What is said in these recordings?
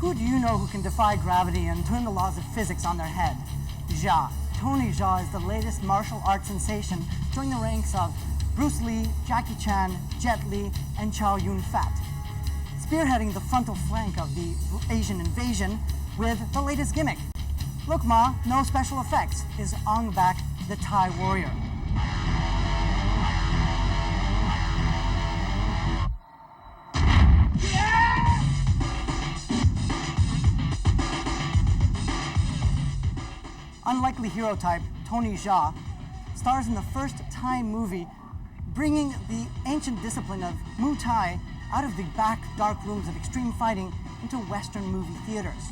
Who do you know who can defy gravity and turn the laws of physics on their head? Jia. Tony Jia is the latest martial arts sensation, joining the ranks of Bruce Lee, Jackie Chan, Jet Li, and Chow Yun-fat. Spearheading the frontal flank of the Asian invasion with the latest gimmick. Look, Ma, no special effects, is Ong Bak, the Thai warrior. Unlikely hero type, Tony Jia, stars in the first Thai movie bringing the ancient discipline of Muay Thai out of the back dark rooms of extreme fighting into Western movie theaters.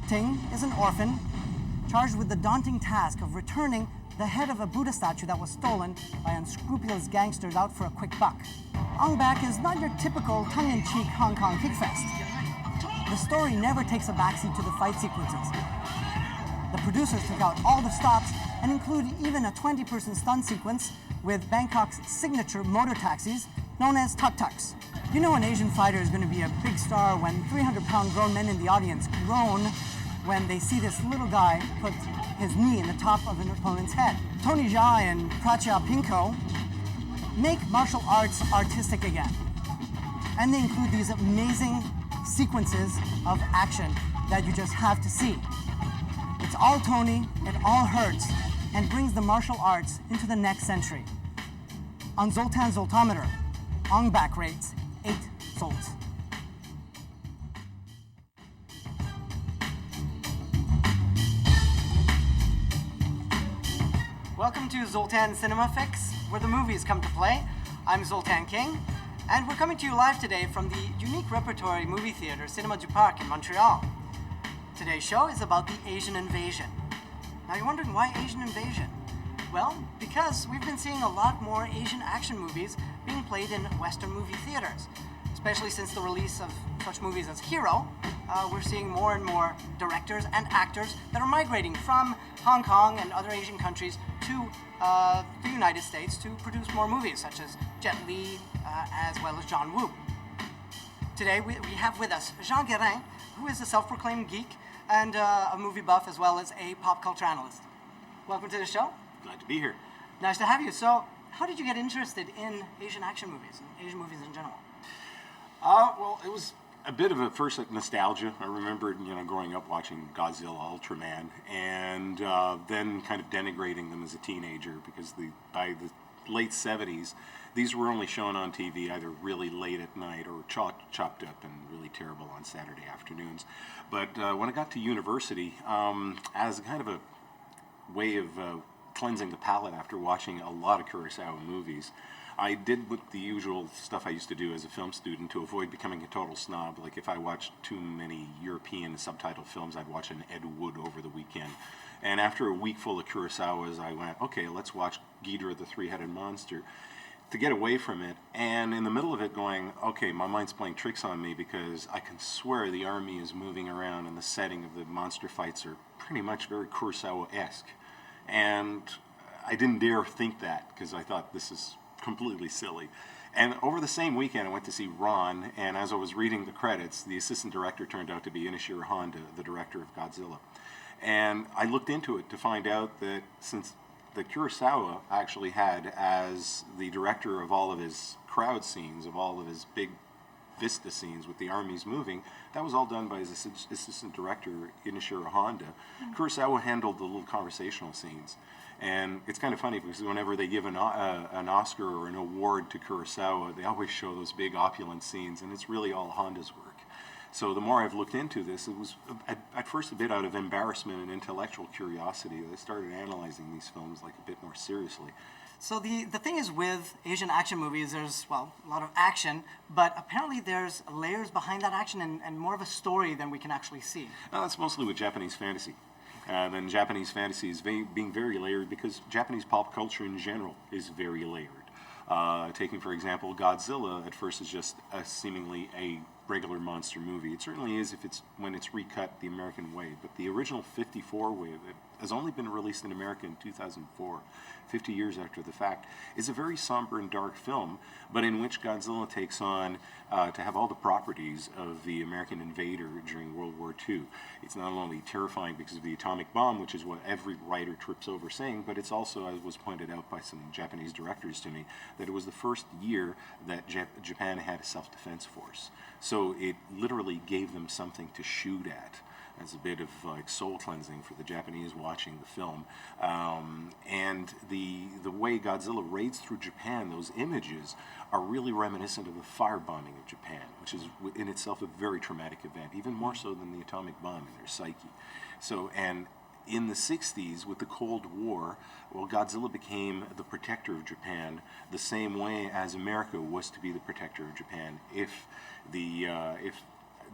Ting is an orphan, charged with the daunting task of returning the head of a Buddha statue that was stolen by unscrupulous gangsters out for a quick buck. Ong Bak is not your typical tongue-in-cheek Hong Kong kickfest. The story never takes a backseat to the fight sequences. The producers took out all the stops and included even a 20-person stunt sequence with Bangkok's signature motor taxis known as tuk-tuks. You know an Asian fighter is going to be a big star when 300-pound grown men in the audience groan when they see this little guy put his knee in the top of an opponent's head. Tony Jia and Prachya Pinko make martial arts artistic again. And they include these amazing sequences of action that you just have to see. It's all Tony, it all hurts, and brings the martial arts into the next century. On Zoltan Zoltometer, Ong Bak rates 8 Zolts. Welcome to Zoltan Cinemafix, where the movies come to play. I'm Zoltan King, and we're coming to you live today from the unique repertory movie theater Cinema du Parc in Montreal. Today's show is about the Asian invasion. Now you're wondering why Asian invasion? Well, because we've been seeing a lot more Asian action movies being played in Western movie theaters. Especially since the release of such movies as Hero, we're seeing more and more directors and actors that are migrating from Hong Kong and other Asian countries to the United States to produce more movies, such as Jet Li, as well as John Woo. Today we have with us Jean Guérin, who is a self-proclaimed geek and a movie buff as well as a pop culture analyst. Welcome to the show. Glad to be here. Nice to have you. So, how did you get interested in Asian action movies and Asian movies in general? Well, it was a bit of a first nostalgia. I remembered, growing up watching Godzilla, Ultraman, and then kind of denigrating them as a teenager because by the late 70s, these were only shown on TV either really late at night or chopped up and really terrible on Saturday afternoons. But when I got to university, as kind of a way of cleansing the palate after watching a lot of Kurosawa movies, I did what the usual stuff I used to do as a film student to avoid becoming a total snob. Like if I watched too many European subtitle films, I'd watch an Ed Wood over the weekend. And after a week full of Kurosawas, I went, okay, let's watch Ghidorah the Three-Headed Monster to get away from it. And in the middle of it going, okay, my mind's playing tricks on me because I can swear the army is moving around and the setting of the monster fights are pretty much very Kurosawa-esque. And I didn't dare think that because I thought this is completely silly. And over the same weekend, I went to see Ron, and as I was reading the credits, the assistant director turned out to be Inishiro Honda, the director of Godzilla. And I looked into it to find out that since the Kurosawa actually had as the director of all of his crowd scenes, of all of his big vista scenes with the armies moving, that was all done by his assistant director, Inishiro Honda. Kurosawa handled the little conversational scenes. And it's kind of funny because whenever they give an Oscar or an award to Kurosawa, they always show those big opulent scenes, and it's really all Honda's work. So the more I've looked into this, it was at first a bit out of embarrassment and intellectual curiosity that I started analyzing these films like a bit more seriously. So the thing is with Asian action movies, there's, well, a lot of action, but apparently there's layers behind that action and more of a story than we can actually see. That's mostly with Japanese fantasy. Then Japanese fantasy is being very layered because Japanese pop culture in general is very layered. Taking, for example, Godzilla at first is just seemingly a regular monster movie. It certainly is if it's when it's recut the American way. But the original 54 way that has only been released in America in 2004, 50 years after the fact, is a very somber and dark film, but in which Godzilla takes on to have all the properties of the American invader during World War II. It's not only terrifying because of the atomic bomb, which is what every writer trips over saying, but it's also, as was pointed out by some Japanese directors to me, that it was the first year that Japan had a self-defense force. So it literally gave them something to shoot at. As a bit of like soul cleansing for the Japanese watching the film, and the way Godzilla raids through Japan, those images are really reminiscent of the firebombing of Japan, which is in itself a very traumatic event, even more so than the atomic bomb in their psyche. So, and in the 60s, with the Cold War, well, Godzilla became the protector of Japan the same way as America was to be the protector of Japan if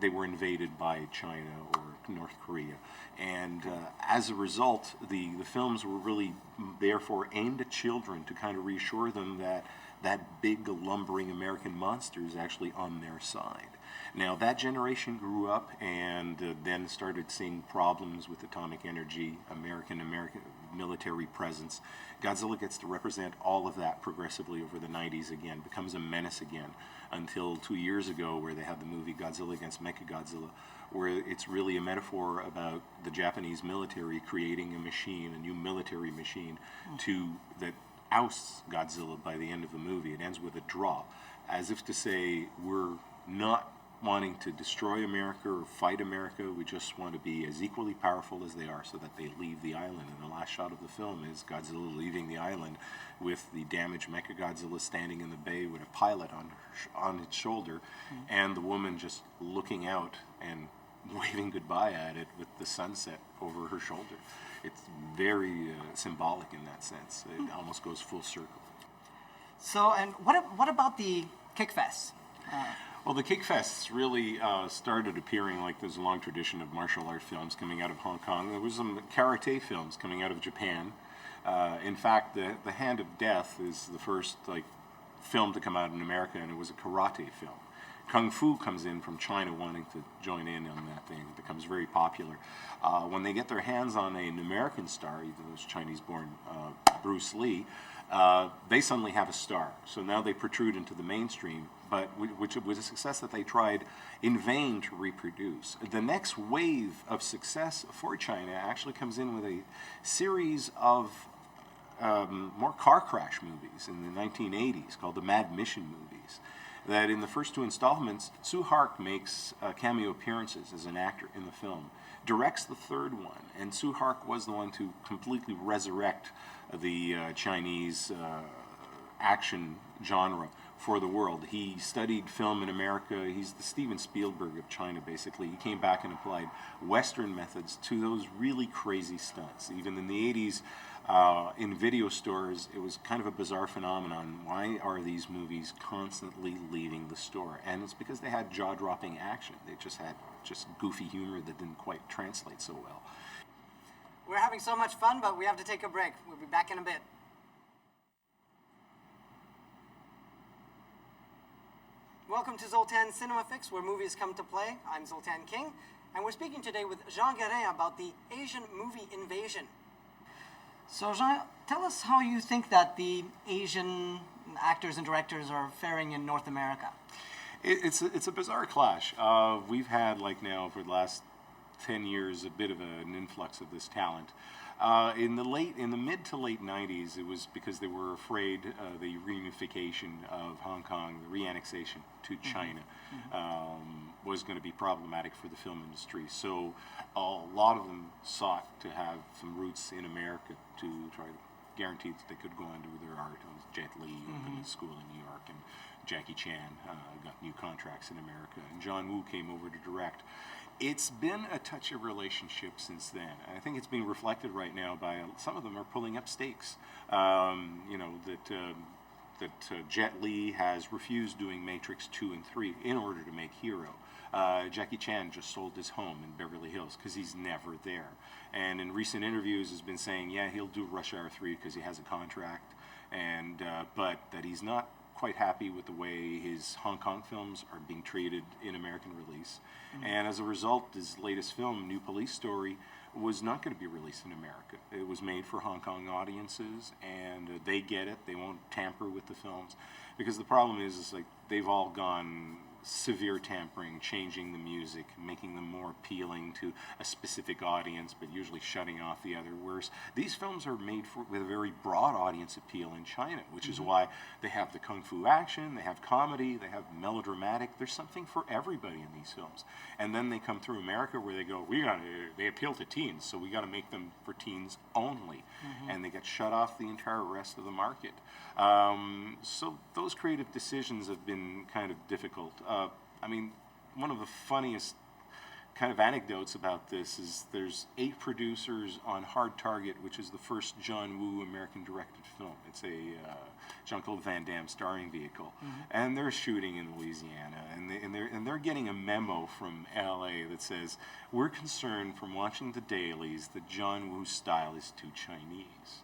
they were invaded by China or North Korea. And as a result, the films were really therefore aimed at children to kind of reassure them that that big lumbering American monster is actually on their side. Now that generation grew up and then started seeing problems with atomic energy, American military presence. Godzilla gets to represent all of that progressively over the 90s again, becomes a menace again, until 2 years ago where they had the movie Godzilla against Mechagodzilla, where it's really a metaphor about the Japanese military creating a machine, a new military machine, that ousts Godzilla by the end of the movie. It ends with a draw, as if to say, we're not wanting to destroy America or fight America, we just want to be as equally powerful as they are so that they leave the island. And the last shot of the film is Godzilla leaving the island with the damaged Mechagodzilla standing in the bay with a pilot on its shoulder, and the woman just looking out and waving goodbye at it with the sunset over her shoulder. It's very symbolic in that sense. It almost goes full circle. So, and what about the Kickfest? Well, the Kickfests really started appearing like there's a long tradition of martial art films coming out of Hong Kong. There was some karate films coming out of Japan. In fact, the Hand of Death is the first film to come out in America, and it was a karate film. Kung Fu comes in from China wanting to join in on that thing. It becomes very popular. When they get their hands on an American star, even though it's Chinese-born Bruce Lee, they suddenly have a star. So now they protrude into the mainstream, but which was a success that they tried in vain to reproduce. The next wave of success for China actually comes in with a series of more car crash movies in the 1980s called the Mad Mission movies. That in the first two installments, Tsui Hark makes cameo appearances as an actor in the film, directs the third one, and Tsui Hark was the one to completely resurrect the Chinese action genre for the world. He studied film in America. He's the Steven Spielberg of China, basically. He came back and applied Western methods to those really crazy stunts. Even in the 80s, in video stores, it was kind of a bizarre phenomenon. Why are these movies constantly leaving the store? And it's because they had jaw-dropping action. They just had goofy humor that didn't quite translate so well. We're having so much fun, but we have to take a break. We'll be back in a bit. Welcome to Zoltan Cinemafix, where movies come to play. I'm Zoltan King, and we're speaking today with Jean Guérin about the Asian movie invasion. So Jean, tell us how you think that the Asian actors and directors are faring in North America. It's a bizarre clash. We've had, now for the last 10 years, a bit of an influx of this talent. In the mid to late 90s, it was because they were afraid the reunification of Hong Kong, the reannexation to China, was going to be problematic for the film industry. So a lot of them sought to have some roots in America to try to guarantee that they could go on to their art. It was Jet Li opened a school in New York, and Jackie Chan got new contracts in America, and John Woo came over to direct. It's been a touchy relationship since then. I think it's being reflected right now by some of them are pulling up stakes. That Jet Li has refused doing Matrix 2 and 3 in order to make Hero. Jackie Chan just sold his home in Beverly Hills because he's never there. And in recent interviews has been saying, yeah, he'll do Rush Hour 3 because he has a contract, and but that he's not quite happy with the way his Hong Kong films are being treated in American release. And as a result, his latest film, New Police Story, was not going to be released in America. It was made for Hong Kong audiences, and they get it. They won't tamper with the films, because the problem is like they've all gone severe tampering, changing the music, making them more appealing to a specific audience, but usually shutting off the other. Whereas these films are made with a very broad audience appeal in China, which is why they have the kung fu action, they have comedy, they have melodramatic. There's something for everybody in these films. And then they come through America where they go, they appeal to teens, so we got to make them for teens only. And they get shut off the entire rest of the market. So those creative decisions have been kind of difficult. I mean, one of the funniest kind of anecdotes about this is there's 8 producers on Hard Target, which is the first John Woo American-directed film. It's a Jean-Claude Van Damme starring vehicle, and they're shooting in Louisiana, and they're getting a memo from L.A. that says, "We're concerned from watching the dailies that John Woo's style is too Chinese."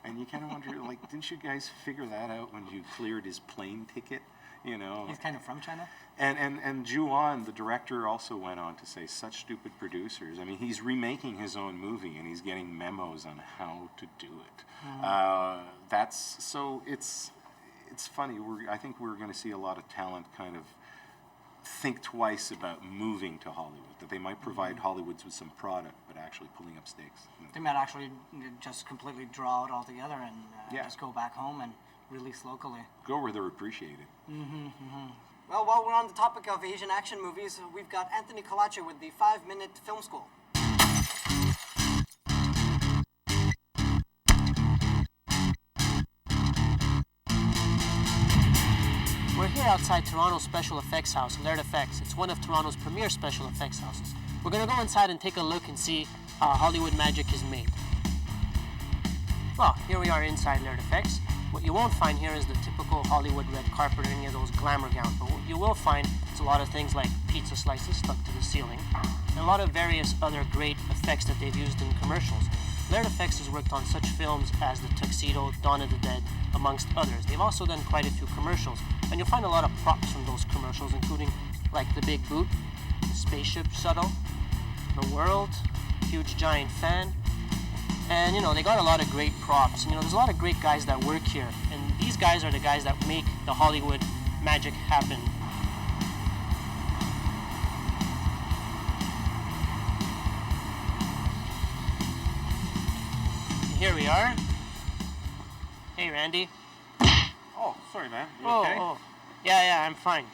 And you kind of wonder, like, didn't you guys figure that out when you cleared his plane ticket? You know, He's kind of from China? And Ju-on, the director, also went on to say, such stupid producers. I mean, he's remaking his own movie, and he's getting memos on how to do it. It's funny. I think we're going to see a lot of talent kind of think twice about moving to Hollywood, that they might provide Hollywoods with some product, but actually pulling up stakes. They might actually just completely draw out altogether and just go back home and release locally. Go where they're appreciated. Well, while we're on the topic of Asian action movies, we've got Anthony Colace with the 5-Minute Film School. We're here outside Toronto's Special Effects House, Laird Effects. It's one of Toronto's premier special effects houses. We're going to go inside and take a look and see how Hollywood magic is made. Well, here we are inside Laird Effects. What you won't find here is the typical Hollywood red carpet or any of those glamour gowns, but what you will find is a lot of things like pizza slices stuck to the ceiling, and a lot of various other great effects that they've used in commercials. Laird Effects has worked on such films as The Tuxedo, Dawn of the Dead, amongst others. They've also done quite a few commercials, and you'll find a lot of props from those commercials, including like the big boot, the spaceship shuttle, the world, huge giant fan. And, you know, they got a lot of great props. And, you know, there's a lot of great guys that work here. And these guys are the guys that make the Hollywood magic happen. And here we are. Hey, Randy. Oh, sorry, man. You okay? Yeah, I'm fine.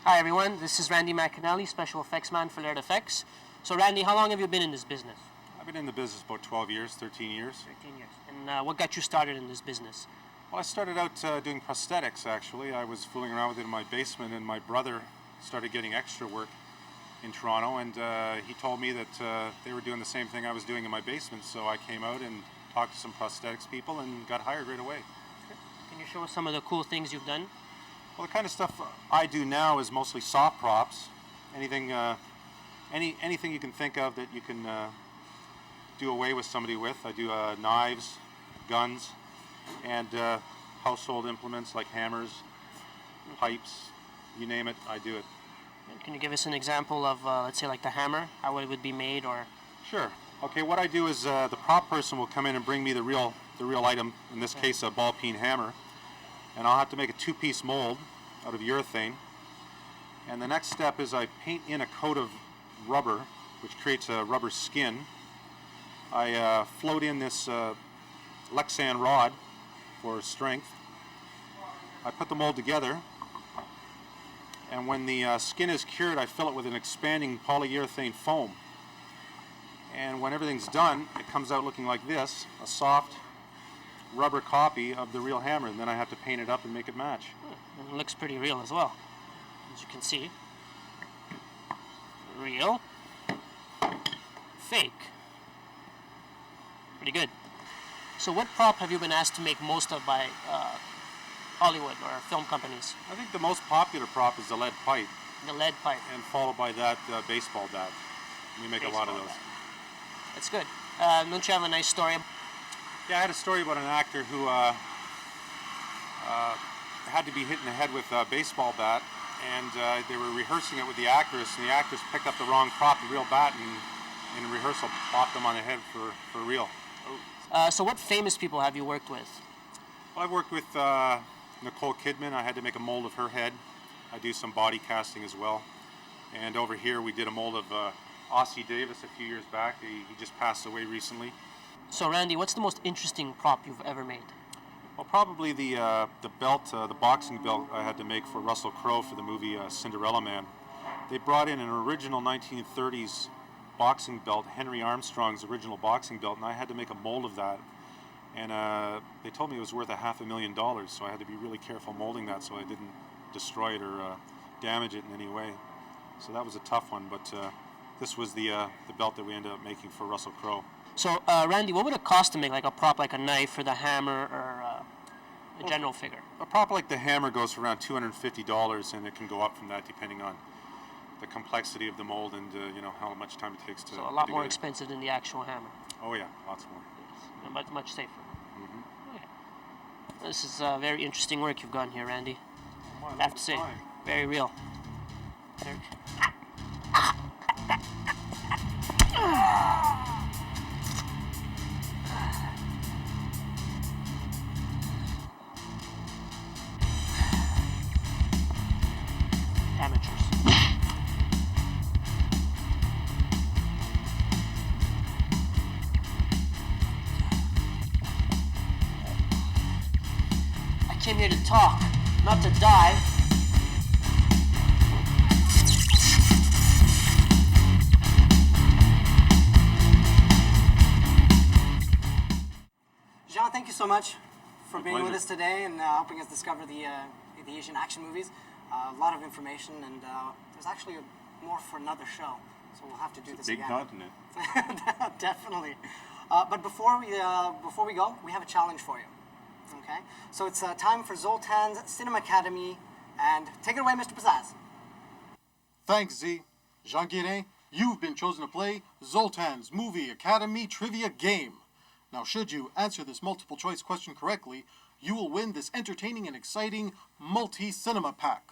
Hi, everyone. This is Randy McAnally, special effects man for Laird Effects. So, Randy, how long have you been in this business? I've been in the business about 12 years, 13 years. 13 years. And what got you started in this business? Well, I started out doing prosthetics, actually. I was fooling around with it in my basement, and my brother started getting extra work in Toronto, and he told me that they were doing the same thing I was doing in my basement, so I came out and talked to some prosthetics people and got hired right away. Can you show us some of the cool things you've done? Well, the kind of stuff I do now is mostly soft props. Anything you can think of that you can do away with somebody with. I do knives, guns, and household implements like hammers, pipes, you name it, I do it. Can you give us an example of, let's say, like the hammer, how it would be made, or? Sure. Okay, what I do is the prop person will come in and bring me the real item, in this case a ball peen hammer, and I'll have to make a 2-piece mold out of urethane. And the next step is I paint in a coat of rubber, which creates a rubber skin. I float in this Lexan rod for strength. I put the mold together, and when the skin is cured, I fill it with an expanding polyurethane foam. And when everything's done, it comes out looking like this, a soft rubber copy of the real hammer, and then I have to paint it up and make it match. It looks pretty real as well, as you can see. Real, fake. Pretty good. So what prop have you been asked to make most of by Hollywood or film companies? I think the most popular prop is the lead pipe. The lead pipe. And followed by that baseball bat. We make a lot of those. Bat. That's good. Don't you have a nice story? Yeah, I had a story about an actor who had to be hit in the head with a baseball bat, and they were rehearsing it with the actress, and the actress picked up the wrong prop, the real bat, and in rehearsal popped them on the head for real. So what famous people have you worked with? Well, I've worked with Nicole Kidman. I had to make a mold of her head. I do some body casting as well. And over here we did a mold of Ossie Davis a few years back. He just passed away recently. So Randy, what's the most interesting prop you've ever made? Well, probably the belt, the boxing belt I had to make for Russell Crowe for the movie Cinderella Man. They brought in an original 1930s boxing belt, Henry Armstrong's original boxing belt, and I had to make a mold of that. And they told me it was worth $500,000, so I had to be really careful molding that so I didn't destroy it or damage it in any way. So that was a tough one, but this was the belt that we ended up making for Russell Crowe. So Randy, what would it cost to make like a prop like a knife or the hammer or a general figure? A prop like the hammer goes for around $250, and it can go up from that depending on the complexity of the mold and how much time it takes to. So a lot to more get it. expensive than the actual hammer. Oh yeah, lots more. Yes. Much safer. Mm-hmm. Okay. This is very interesting work you've done here, Randy. Well, I have to say, fine. very real. Very... Amateurs. I came here to talk, not to die. Jean, thank you so much for being with pleasure. us today and helping us discover the Asian action movies. A lot of information, and there's actually more for another show, so we'll have to do this Big again. continent. Definitely. But before we go, we have a challenge for you. Okay, so it's time for Zoltan's Cinema Academy, and take it away, Mr. Pizzazz. Thanks, Z. Jean Guérin, you've been chosen to play Zoltan's Movie Academy Trivia Game. Now, should you answer this multiple choice question correctly, you will win this entertaining and exciting multi-cinema pack,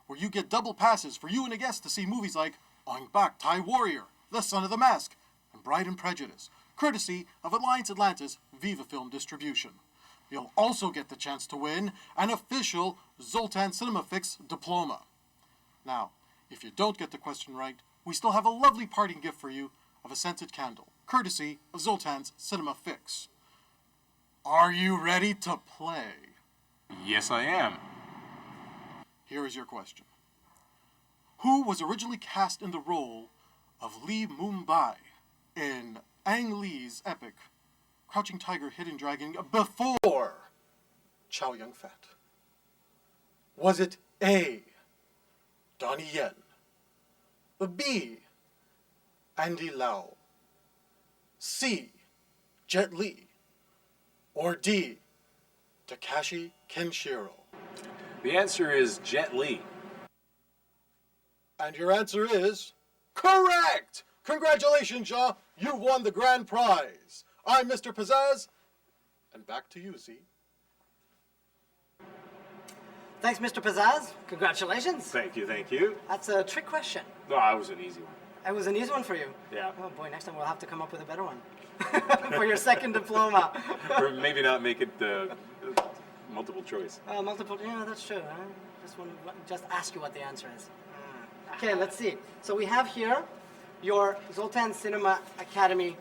where you get double passes for you and a guest to see movies like Ong Bak Thai Warrior, The Son of the Mask, and Bride and Prejudice, courtesy of Alliance Atlantis Viva Film Distribution. You'll also get the chance to win an official Zoltan Cinemafix diploma. Now, if you don't get the question right, we still have a lovely parting gift for you of a scented candle, courtesy of Zoltan's Cinemafix. Are you ready to play? Yes, I am. Here is your question. Who was originally cast in the role of Lee Mumbai in Ang Lee's epic Crouching Tiger, Hidden Dragon before Chow Yun-fat? Was it A, Donnie Yen, B, Andy Lau, C, Jet Li, or D, Takashi Kenshiro? The answer is Jet Li. And your answer is correct! Congratulations, Jean! You won the grand prize! I'm Mr. Pizzazz, and back to you, Z. Thanks, Mr. Pizzazz. Congratulations. Thank you, thank you. That's a trick question. No, that was an easy one. It was an easy one for you. Yeah. Oh boy, next time we'll have to come up with a better one for your second diploma. Or maybe not make it multiple choice. Multiple. Yeah, that's true. Just ask you what the answer is. Okay, let's see. So we have here your Zoltan Cinema Academy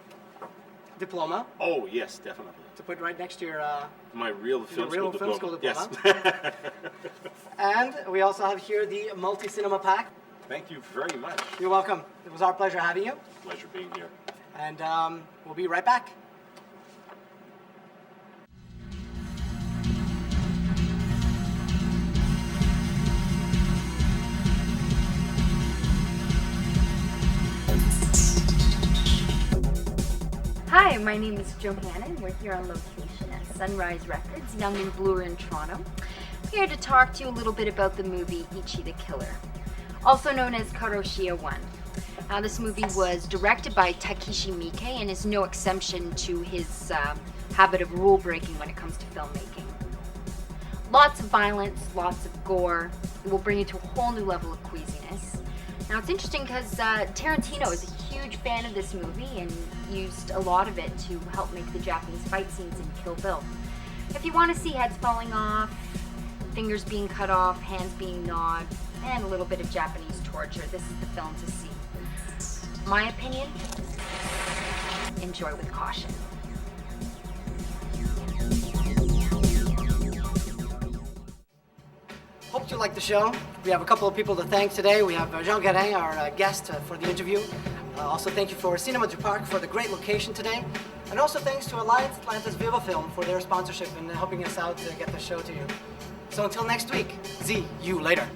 diploma Oh, yes, definitely. to put right next to your. My real film real school film diploma. school diploma. Yes. And we also have here the multi-cinema pack. Thank you very much. You're welcome. It was our pleasure having you. Pleasure being here. And we'll be right back. Hi, my name is Johanna, and we're here on location at Sunrise Records, Young and Bloor in Toronto. I'm here to talk to you a little bit about the movie Ichi the Killer, also known as Karoshia 1. Now, this movie was directed by Takeshi Miike and is no exception to his habit of rule breaking when it comes to filmmaking. Lots of violence, lots of gore. It will bring you to a whole new level of queasiness. Now it's interesting because Tarantino is a huge fan of this movie and used a lot of it to help make the Japanese fight scenes in Kill Bill. If you want to see heads falling off, fingers being cut off, hands being gnawed, and a little bit of Japanese torture, this is the film to see. My opinion, enjoy with caution. Hope you liked the show. We have a couple of people to thank today. We have Jean Guérin, our guest for the interview. Also thank you for Cinema du Parc for the great location today. And also thanks to Alliance Atlantis Viva Film for their sponsorship and helping us out to get the show to you. So until next week, see you later.